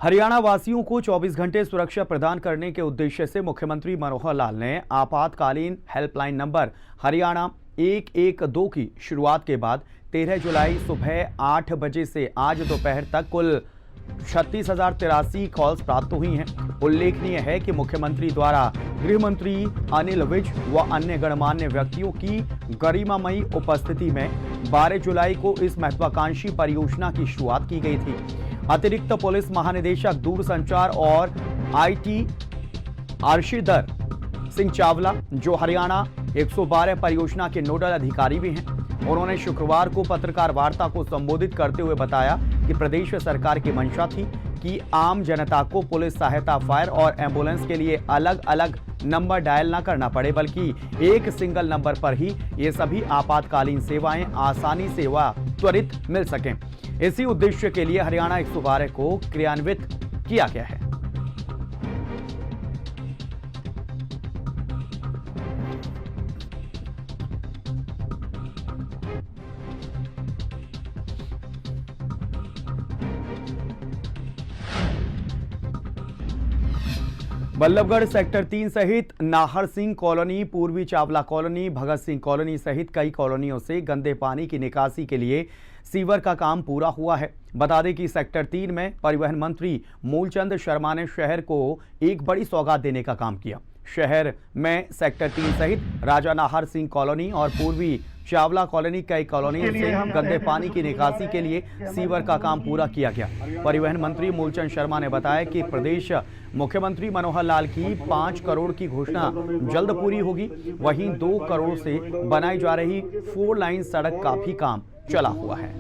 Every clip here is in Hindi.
हरियाणा वासियों को 24 घंटे सुरक्षा प्रदान करने के उद्देश्य से मुख्यमंत्री मनोहर लाल ने आपातकालीन हेल्पलाइन नंबर हरियाणा 112 की शुरुआत के बाद 13 जुलाई सुबह 8 बजे से आज दोपहर तक कुल 36,083 कॉल्स प्राप्त हुई हैं। उल्लेखनीय है कि मुख्यमंत्री द्वारा गृह मंत्री अनिल विज व अन्य गणमान्य व्यक्तियों की गरिमामयी उपस्थिति में 12 जुलाई को इस महत्वाकांक्षी परियोजना की शुरुआत की गई थी। अतिरिक्त पुलिस महानिदेशक दूरसंचार और आईटी अर्शिदर सिंह चावला, जो हरियाणा 112 परियोजना के नोडल अधिकारी भी हैं, उन्होंने शुक्रवार को पत्रकार वार्ता को संबोधित करते हुए बताया कि प्रदेश सरकार की मंशा थी कि आम जनता को पुलिस सहायता, फायर और एम्बुलेंस के लिए अलग अलग नंबर डायल न करना पड़े, बल्कि एक सिंगल नंबर पर ही ये सभी आपातकालीन सेवाएं आसानी से व त्वरित मिल सकें। इसी उद्देश्य के लिए हरियाणा 112 को क्रियान्वित किया गया है। बल्लभगढ़ सेक्टर 3 सहित नाहर सिंह कॉलोनी, पूर्वी चावला कॉलोनी, भगत सिंह कॉलोनी सहित कई कॉलोनियों से गंदे पानी की निकासी के लिए सीवर का काम पूरा हुआ है। बता दें कि सेक्टर 3 में परिवहन मंत्री मूलचंद शर्मा ने शहर को एक बड़ी सौगात देने का काम किया। शहर में सेक्टर 3 सहित राजा नाहर सिंह कॉलोनी और पूर्वी चावला कॉलोनी कई कॉलोनियों से गंदे पानी की निकासी के लिए सीवर का काम पूरा किया गया। परिवहन मंत्री मूलचंद शर्मा ने बताया कि प्रदेश मुख्यमंत्री मनोहर लाल की 5 करोड़ की घोषणा जल्द पूरी होगी। वहीं 2 करोड़ से बनाई जा रही 4 लाइन सड़क का भी काम चला हुआ है।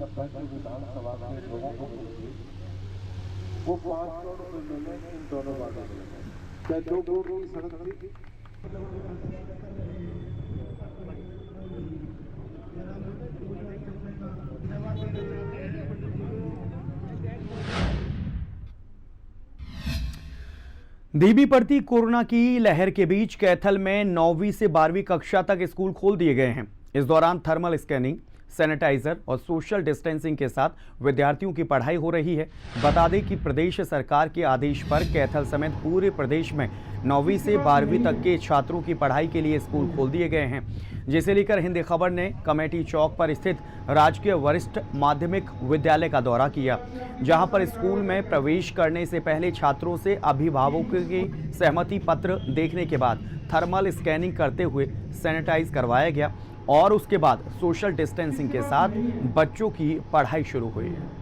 धीमी पड़ती कोरोना की लहर के बीच कैथल में 9वीं से 12वीं कक्षा तक स्कूल खोल दिए गए हैं। इस दौरान थर्मल स्कैनिंग, सैनिटाइजर और सोशल डिस्टेंसिंग के साथ विद्यार्थियों की पढ़ाई हो रही है। बता दें कि प्रदेश सरकार के आदेश पर कैथल समेत पूरे प्रदेश में 9वीं से 12वीं तक के छात्रों की पढ़ाई के लिए स्कूल खोल दिए गए हैं, जिसे लेकर हिंद खबर ने कमेटी चौक पर स्थित राजकीय वरिष्ठ माध्यमिक विद्यालय का दौरा किया, जहां पर स्कूल में प्रवेश करने से पहले छात्रों से अभिभावकों की सहमति पत्र देखने के बाद थर्मल स्कैनिंग करते हुए सैनिटाइज करवाया गया और उसके बाद सोशल डिस्टेंसिंग के साथ बच्चों की पढ़ाई शुरू हुई है।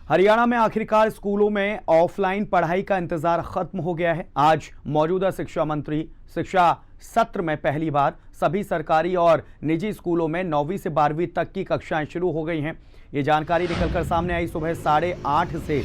हरियाणा में आखिरकार स्कूलों में ऑफलाइन पढ़ाई का इंतजार खत्म हो गया है। आज मौजूदा शिक्षा मंत्री शिक्षा सत्र में पहली बार सभी सरकारी और निजी स्कूलों में 9वीं से 12वीं तक की कक्षाएं शुरू हो गई हैं। ये जानकारी निकलकर सामने आई। सुबह 8:30 से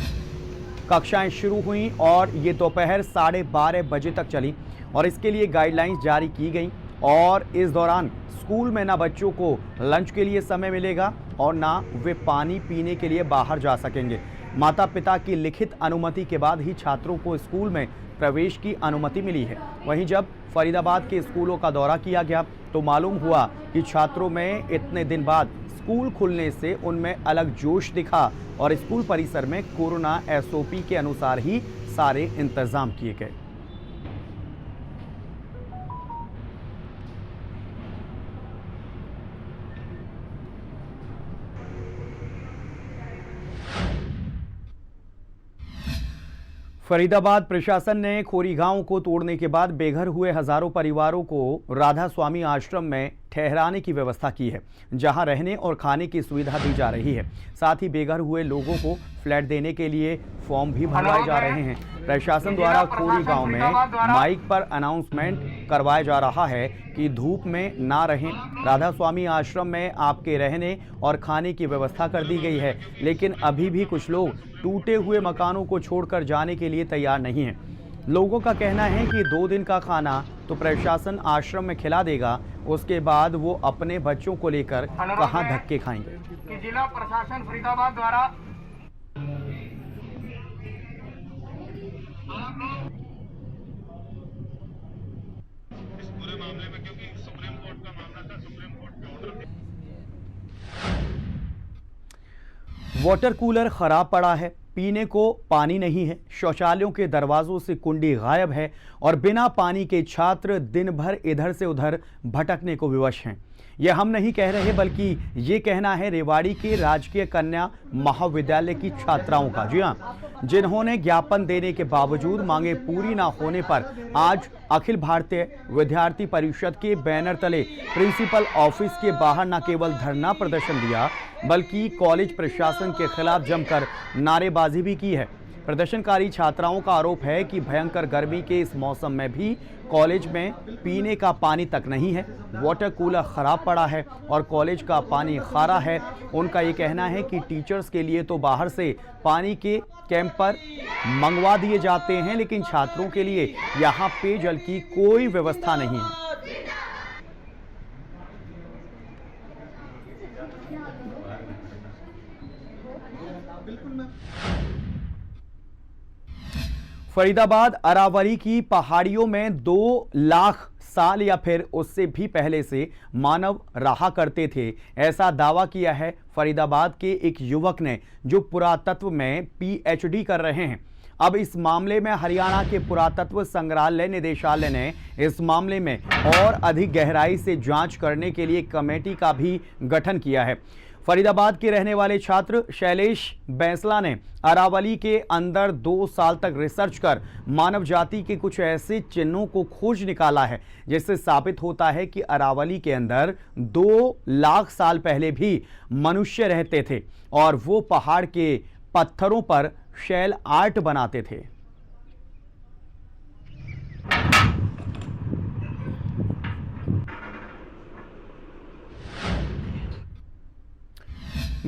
कक्षाएं शुरू हुई और ये दोपहर 12:30 बजे तक चली और इसके लिए गाइडलाइंस जारी की गई। और इस दौरान स्कूल में ना बच्चों को लंच के लिए समय मिलेगा और ना वे पानी पीने के लिए बाहर जा सकेंगे। माता पिता की लिखित अनुमति के बाद ही छात्रों को स्कूल में प्रवेश की अनुमति मिली है। वहीं जब फरीदाबाद के स्कूलों का दौरा किया गया तो मालूम हुआ कि छात्रों में इतने दिन बाद स्कूल खुलने से उनमें अलग जोश दिखा और स्कूल परिसर में कोरोना एसओपी के अनुसार ही सारे इंतजाम किए गए। फरीदाबाद प्रशासन ने खोरी गांव को तोड़ने के बाद बेघर हुए हजारों परिवारों को राधा स्वामी आश्रम में ठहराने की व्यवस्था की है, जहां रहने और खाने की सुविधा दी जा रही है। साथ ही बेघर हुए लोगों को फ्लैट देने के लिए फॉर्म भी भरवाए जा रहे हैं। प्रशासन द्वारा खोरी गांव में माइक पर अनाउंसमेंट करवाया जा रहा है कि धूप में ना रहें। राधा स्वामी आश्रम में आपके रहने और खाने की व्यवस्था कर दी गई है, लेकिन अभी भी कुछ लोग टूटे हुए मकानों को छोड़कर जाने के लिए तैयार नहीं हैं। लोगों का कहना है कि 2 दिन का खाना तो प्रशासन आश्रम में खिला देगा, उसके बाद वो अपने बच्चों को लेकर कहां धक्के खाएंगे। कि जिला प्रशासन फरीदाबाद द्वारा इस पूरे मामले में, क्योंकि सुप्रीम कोर्ट का मामला था, सुप्रीम वाटर कूलर खराब पड़ा है, पीने को पानी नहीं है, शौचालयों के दरवाजों से कुंडी गायब है और बिना पानी के छात्र दिन भर इधर से उधर भटकने को विवश हैं। यह हम नहीं कह रहे बल्कि ये कहना है रेवाड़ी के राजकीय कन्या महाविद्यालय की छात्राओं का। जी हाँ, जिन्होंने ज्ञापन देने के बावजूद मांगे पूरी ना होने पर आज अखिल भारतीय विद्यार्थी परिषद के बैनर तले प्रिंसिपल ऑफिस के बाहर न केवल धरना प्रदर्शन दिया बल्कि कॉलेज प्रशासन के खिलाफ जमकर नारेबाजी भी की है। प्रदर्शनकारी छात्राओं का आरोप है कि भयंकर गर्मी के इस मौसम में भी कॉलेज में पीने का पानी तक नहीं है, वाटर कूलर खराब पड़ा है और कॉलेज का पानी खारा है। उनका ये कहना है कि टीचर्स के लिए तो बाहर से पानी के कैंपर मंगवा दिए जाते हैं, लेकिन छात्रों के लिए यहाँ पेयजल की कोई व्यवस्था नहीं है। फरीदाबाद अरावली की पहाड़ियों में 2 लाख साल या फिर उससे भी पहले से मानव रहा करते थे, ऐसा दावा किया है फरीदाबाद के एक युवक ने जो पुरातत्व में पीएचडी कर रहे हैं। अब इस मामले में हरियाणा के पुरातत्व संग्रहालय निदेशालय ने इस मामले में और अधिक गहराई से जांच करने के लिए कमेटी का भी गठन किया है। फरीदाबाद के रहने वाले छात्र शैलेश बैंसला ने अरावली के अंदर 2 साल तक रिसर्च कर मानव जाति के कुछ ऐसे चिन्हों को खोज निकाला है जिससे साबित होता है कि अरावली के अंदर 2 लाख साल पहले भी मनुष्य रहते थे और वो पहाड़ के पत्थरों पर शैल आर्ट बनाते थे।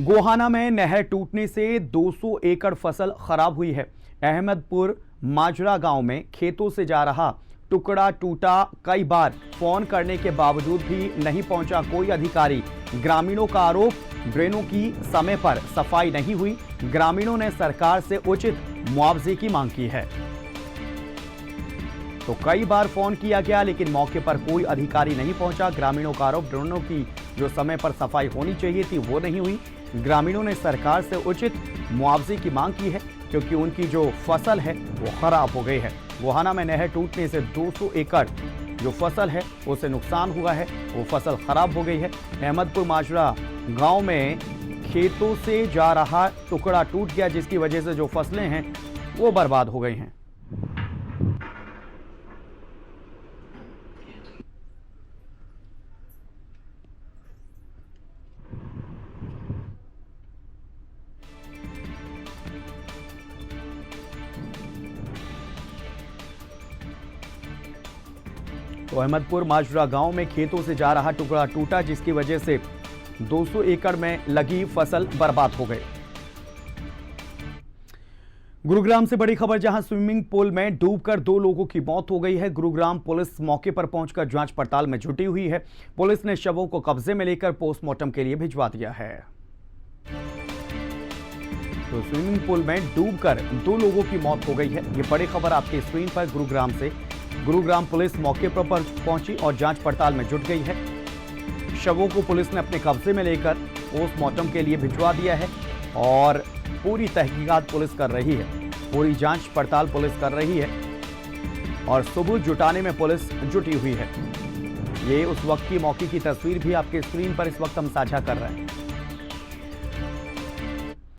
गोहाना में नहर टूटने से 200 एकड़ फसल खराब हुई है। अहमदपुर माजरा गांव में खेतों से जा रहा टुकड़ा टूटा। कई बार फोन करने के बावजूद भी नहीं पहुंचा कोई अधिकारी। ग्रामीणों का आरोप, ड्रेनों की समय पर सफाई नहीं हुई। ग्रामीणों ने सरकार से उचित मुआवजे की मांग की है। तो कई बार फोन किया गया लेकिन मौके पर कोई अधिकारी नहीं पहुंचा। ग्रामीणों का आरोप, ड्रोनों की जो समय पर सफाई होनी चाहिए थी वो नहीं हुई। ग्रामीणों ने सरकार से उचित मुआवजे की मांग की है क्योंकि उनकी जो फसल है वो खराब हो गई है। गोहाना में नहर टूटने से 200 एकड़ जो फसल है उसे नुकसान हुआ है, वो फसल खराब हो गई है। अहमदपुर माजरा गांव में खेतों से जा रहा टुकड़ा टूट गया जिसकी वजह से जो फसलें हैं वो बर्बाद हो गई हैं। तो अहमदपुर माजरा गांव में खेतों से जा रहा टुकड़ा टूटा जिसकी वजह से 200 एकड़ में लगी फसल बर्बाद हो गई। गुरुग्राम से बड़ी खबर, जहां स्विमिंग पूल में डूबकर 2 लोगों की मौत हो गई है। गुरुग्राम पुलिस मौके पर पहुंचकर जांच पड़ताल में जुटी हुई है। पुलिस ने शवों को कब्जे में लेकर पोस्टमार्टम के लिए भिजवा दिया है। तो स्विमिंग पूल में डूबकर 2 लोगों की मौत हो गई है। ये बड़ी खबर आपकी स्क्रीन पर गुरुग्राम से। गुरुग्राम पुलिस मौके पर पहुंची और जांच पड़ताल में जुट गई है। शवों को पुलिस ने अपने कब्जे में लेकर पोस्टमार्टम के लिए भिजवा दिया है और पूरी तहकीकात पुलिस कर रही है, पूरी जांच पड़ताल पुलिस कर रही है और सबूत जुटाने में पुलिस जुटी हुई है। ये उस वक्त की मौके की तस्वीर भी आपके स्क्रीन पर इस वक्त हम साझा कर रहे हैं।